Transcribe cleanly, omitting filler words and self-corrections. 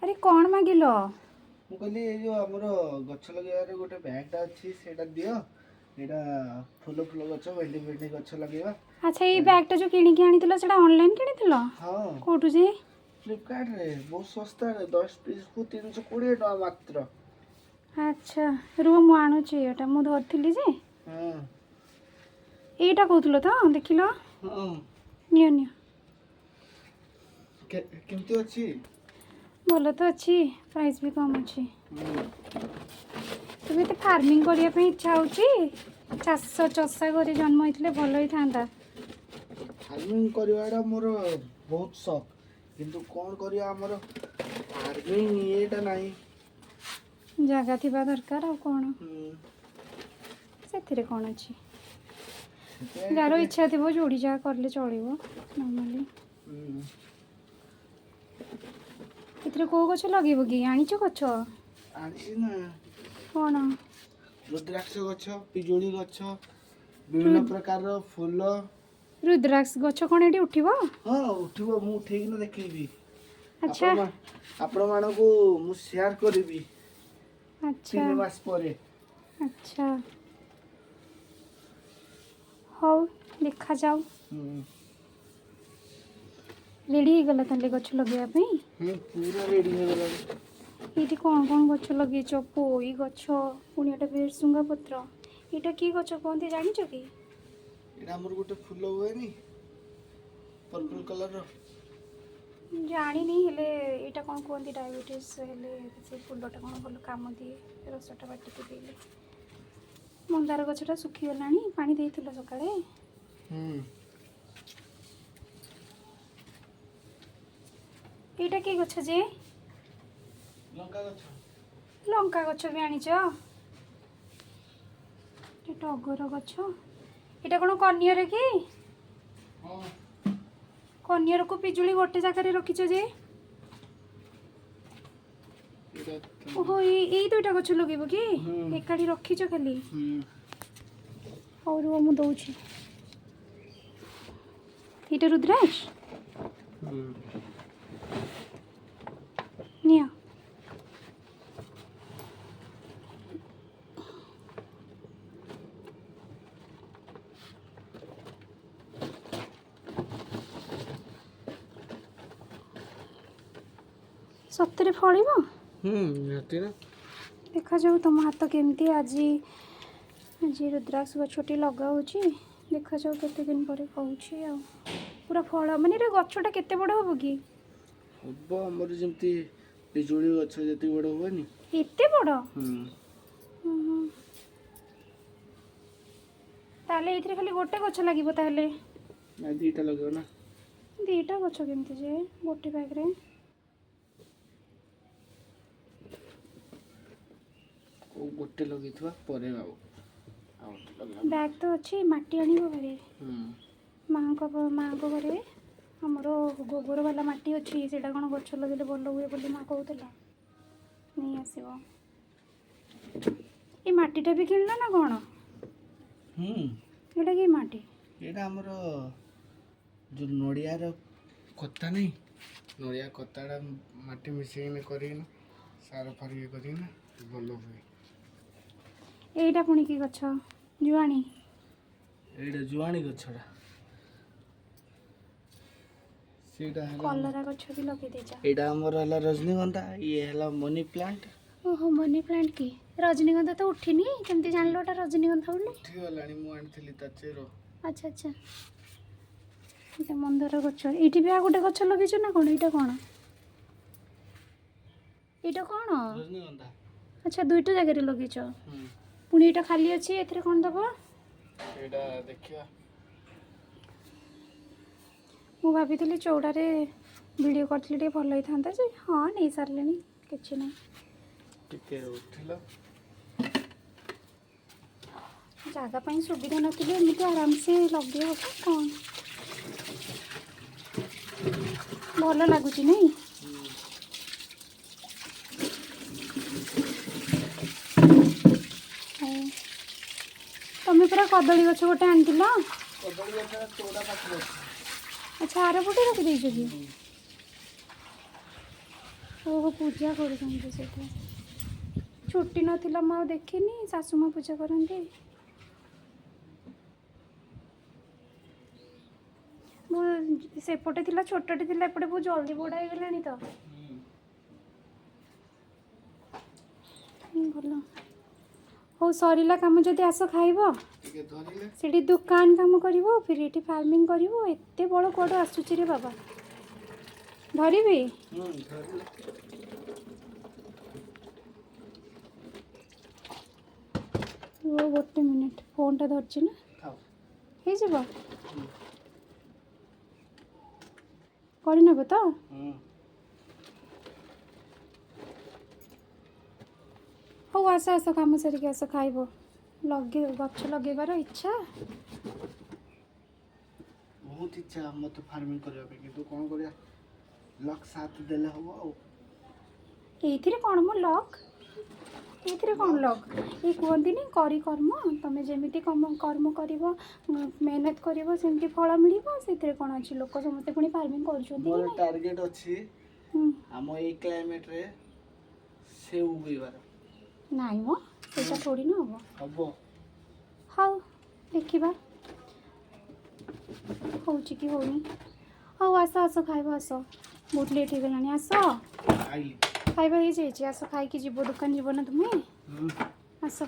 अरे कौन मागिल ମୁଁ କହିଲି ଏଇ ଯୋଉ ଆମର ଗଛ ଲଗେଇବାର ଗୋଟେ ବ୍ୟାଗଟା ଅଛି ସେଇଟା ଦିଅ। ଏଇଟା ଫୁଲ ଫୁଲ ଗଛ ଭେଣ୍ଡି ଭେଣ୍ଡି ଗଛ ଲଗେଇବା। अच्छा ये बैगटा जो किणी की आनी सेटा ऑनलाइन किणी ହଁ कोठु जे फ्लिपकार्टରେ ବହୁତ ଶସ୍ତାରେ 10 ପିସ୍କୁ 320 ଟଙ୍କା ମାତ୍ର। अच्छा रुह मु आणुची एटा मु धरथिली जे ହଁ एटा कहथुलो तो देखिलो ହଁ नियो नियो କେମିତି ଅଛି? ଭଲ ତ ଅଛି ପ୍ରାଇସ୍ ବି କମ୍ ଅଛି। ତେବେ ଏତେ ଫାର୍ମିଂ କରିବା ପାଇଁ ଇଚ୍ଛା ହେଉଛି ଚାଷ ଚଷା ଘରେ ଜନ୍ମ ହେଇଥିଲେ ଭଲ ହେଇଥାନ୍ତା। ଫାର୍ମିଂ କରିବାଟା ମୋର ବହୁତ ଶখ କିନ୍ତୁ କ'ଣ କରିବା ଆମର ଫାର୍ମିଂ ଇଏଟା ନାହିଁ। ଜାଗା ଥିବା ଦରକାର ଆଉ କ'ଣ ସେଥିରେ କ'ଣ ଅଛି ଯାହାର ଇଚ୍ଛା ଥିବ ଯୋଡ଼ି ଯାହା କଲେ ଚଳିବ ନର୍ମାଲି। ଏଥିରେ କେଉଁ ଗଛ ଲଗେଇବ କି ଆଣିଛ ଗଛ? ଆଣିଛି ନା କ'ଣ? ରୁଦ୍ରାକ୍ଷ ଗଛ ପିଜୁଳି ଗଛ ବିଭିନ୍ନ ପ୍ରକାରର ଫୁଲ। ରୁଦ୍ରାକ୍ଷ ଗଛ କ'ଣ ଏଠି ଉଠିବ? ହଁ ଉଠିବ ମୁଁ ଉଠେଇକିନା ଦେଖେଇବି। ଆଚ୍ଛା ଆପଣମାନଙ୍କୁ ମୁଁ ସେୟାର କରିବି ଆଚ୍ଛା 3 ମାସ ପରେ। ଆଚ୍ଛା ହଉ ଦେଖାଯାଉ। ରେଡ଼ି ହେଇଗଲା ତାହେଲେ ଗଛ ଲଗେଇବା ପାଇଁ? ପୁରା ରେଡ଼ି ହେଇଗଲାଣି। ଏଇଠି କ'ଣ ଗଛ ଲଗେଇଛ? ପୋଇ ଗଛ ପୁଣି ଏଟା ଭେରସୁଙ୍ଗା ପତ୍ର। ଏଇଟା କି ଗଛ କୁହନ୍ତି ଜାଣିଛ କି? ଏଇଟା ଆମର ଗୋଟେ ଫୁଲ ହୁଏନି ପର୍ପଲ କଲରର। ଜାଣିନି ହେଲେ ଏଇଟା କ'ଣ କୁହନ୍ତି ଡାଇବେଟିସ୍ ହେଲେ ସେ ଫୁଲଟା କ'ଣ ଭଲ କାମ ଦିଏ ରସଟା ବାଟିକି ପିଇଲେ। ମନ୍ଦାର ଗଛଟା ଶୁଖିଗଲାଣି ପାଣି ଦେଇଥିଲ ସକାଳେ? ଏଇଟା କି ଗଛ ଯେ? ଲଙ୍କା ଗଛ। ଲଙ୍କା ଗଛ ବି ଆଣିଛ? ଟଗର ଗଛ। ଏଇଟା କ'ଣ କନିଅର କି? କନିଅରକୁ ପିଜୁଳି ଗୋଟେ ଜାଗାରେ ରଖିଛ ଯେ? ଓହୋ ଏଇ ଦୁଇଟା ଗଛ ଲଗେଇବ କି? ଏକାଠି ରଖିଛ ଖାଲି? ହଉ ରୁହ ମୁଁ ଦଉଛି। ଏଇଟା ରୁଦ୍ରାକ୍ଷ ନିଅ। ସତରେ ଫଳିବ? ନିହାତି ନା। ଦେଖାଯାଉ ତମ ହାତ କେମିତି। ଆଜି ରୁଦ୍ରାକ୍ଷ ଗଛଟି ଲଗାଉଛି ଦେଖାଯାଉ କେତେ ଦିନ ପରେ କହୁଛି ଆଉ ପୁରା ଫଳ ମାନେ ଏଟା ଗଛଟା କେତେ ବଡ଼ ହବ କି? ହବ ଆମର ଯେମିତି ପିଜୁଳି ଗଛ ଯେତିକି ବଡ଼ ହୁଏନି ଏତେ ବଡ଼? ତାହେଲେ ଏଇଥିରେ ଖାଲି ଗୋଟେ ଗଛ ଲାଗିବ ତାହେଲେ? ନା ଦିଟା ଲଗେଇବ ନା। ଦିଟା ଗଛ କେମିତି ଯେ ଗୋଟେ ବ୍ୟାଗରେ? ଗୋଟେ ଲଗେଇଥିବା ପରେ ଆଉ ବ୍ୟାଗ୍ ତ ଅଛି ମାଟି ଆଣିବ ଘରେ। ମାଆଙ୍କ ଘରେ ଆମର ଗୋବର ବାଲା ମାଟି ଅଛି ସେଇଟା କ'ଣ ଗଛ ଲଗେଇଲେ ଭଲ ହୁଏ ବୋଲି ମାଆ କହୁଥିଲା ନେଇ ଆସିବ। ଏ ମାଟିଟା ବି କିଣିଲ ନା କ'ଣ? ଏଇଟା କି ମାଟି? ଏଇଟା ଆମର ଯେଉଁ ନଡ଼ିଆର କତା ନାହିଁ ନଡ଼ିଆ କତାଟା ମାଟି ମିଶେଇକିନା କରିକିନା ସାର ଫାର ଇଏ କରିକିନା ଭଲ ହୁଏ। ଏଇଟା ପୁଣି କି ଗଛ? ଜୁଆଣି? ଏଇଟା ଜୁଆଣି ଗଛଟା। ସେଇଟା କଲରା ଗଛ ବି ଲଗେଇ ଦେଇଛ? ଏଇଟା ଆମର ହେଲା ରଜନୀଗନ୍ଧା ଇଏ ହେଲା ମନି ପ୍ଲାଣ୍ଟ। ଓହୋ ମନି ପ୍ଲାଣ୍ଟ କି? ରଜନୀଗନ୍ଧା ତ ଉଠିନି କେମିତି ଜାଣିଲ ଏଟା ରଜନୀଗନ୍ଧା ବୋଲି? ଉଠିଗଲାଣି ମୁଁ ଆଣିଥିଲି ତା ଚେର। ଆଚ୍ଛା ଆଚ୍ଛା ଏଇଟା ମନ୍ଦାର ଗଛ। ଏଇଠି ବି ଆଉ ଗୋଟେ ଗଛ ଲଗେଇଛ ନା କ'ଣ? ଏଇଟା କ'ଣ? ଏଇଟା କ'ଣ? ରଜନୀଗନ୍ଧା। ଆଚ୍ଛା ଦୁଇଟା ଜାଗାରେ ଲଗେଇଛ ପୁଣି ଏଇଟା ଖାଲି ଅଛି ଏଥିରେ କ'ଣ ଦେବ? ଏଇଟା ଦେଖିବା। ମୁଁ ଭାବିଥିଲି ଚଉଡ଼ାରେ ଭିଡ଼ିଓ କରିଥିଲି ଟିକେ ଭଲ ହେଇଥାନ୍ତା ଯେ ହଁ ନେଇ ସାରିଲେଣି କିଛି ନାହିଁ। ଟିକେ ଉଠିଲ। ଜାଗା ପାଇଁ ସୁବିଧା ନଥିଲେ ଏମିତି ଆରାମସେ ଲଗେଇ ହେବ କ'ଣ? ଭଲ ଲାଗୁଛି ନାଇଁ? ତମେ ପୁରା କଦଳୀ ଗଛ ଗୋଟେ ଆଣିଥିଲ? କଦଳୀ ଗଛ ଚଉଡ଼ା ପାଖରେ ଅଛି। ଆଚ୍ଛା ଆର ପଟେ ରଖିଦେଇଛ କି? ଓହୋ ପୂଜା କରୁଛନ୍ତି ସେଠି। ଛୁଟି ନଥିଲା ମୁଁ ଆଉ ଦେଖିନି, ଶାଶୁ ମା ପୂଜା କରନ୍ତି। ସେପଟେ ଥିଲା ଛୋଟଟେ ଥିଲା, ଏପଟେ ବହୁତ ଜଲ୍ଦି ବଡ଼ ହେଇଗଲାଣି ତ। ଭଲ। ହଉ ସରିଲା କାମ ଯଦି ଆସ ଖାଇବ। ସେଠି ଦୋକାନ କାମ କରିବ, ଫିର ଏଠି ଫାର୍ମିଂ କରିବ। ଏତେ ବଡ଼ କୁଆଡ଼ୁ ଆସୁଛି ରେ ବାବା। ଧରିବି? ଗୋଟେ ମିନିଟ୍, ଫୋନ୍ଟା ଧରିଛି ନା, ହେଇଯିବ? କରିନେବ ତ? ହଉ ଆସ ଆସ, କାମ ସାରିକି ଆସ ଖାଇବ। ଗଛ ଲଗେଇବାର ଇଚ୍ଛା ବହୁତ ଇଚ୍ଛା ମୋତେ ଫାର୍ମିଂ କରିବା ପାଇଁ, କିନ୍ତୁ କ'ଣ କରିବା, ଲକ୍ ସାଥ ଦେଲେ ହବ। ଆଉ ଏଇଥିରେ କ'ଣ ମୋ ଲକ୍? ଏଇଥିରେ କ'ଣ ଲକ୍? ଏଇ କୁହନ୍ତିନି କରି କର୍ମ, ତମେ ଯେମିତି କର୍ମ କରିବ, ମେହନତ କରିବ, ସେମିତି ଫଳ ମିଳିବ। ସେଥିରେ କ'ଣ ଅଛି? ଲୋକ ସମସ୍ତେ ପୁଣି ଫାର୍ମିଂ କରୁଛନ୍ତି। ମୋର ଟାର୍ଗେଟ୍ ଅଛି ଆମ ଏଇ କ୍ଲାଇମେଟରେ ସେଉ ଉଗେଇବାର। ନାଇଁ ମ, ସେଇଟା ଥୋଡ଼ି ନା ହବ। ହଉ ଦେଖିବା ହଉଛି କି ହଉନି। ହଉ ଆସ ଆସ, ଖାଇବା ଆସ, ବହୁତ ଲେଟ୍ ହେଇଗଲାଣି। ଆସ, ଖାଇବା ହେଇଯାଇଛି, ଆସ ଖାଇକି ଯିବ। ଦୋକାନ ଯିବ ନା ତୁମେ? ଆସ।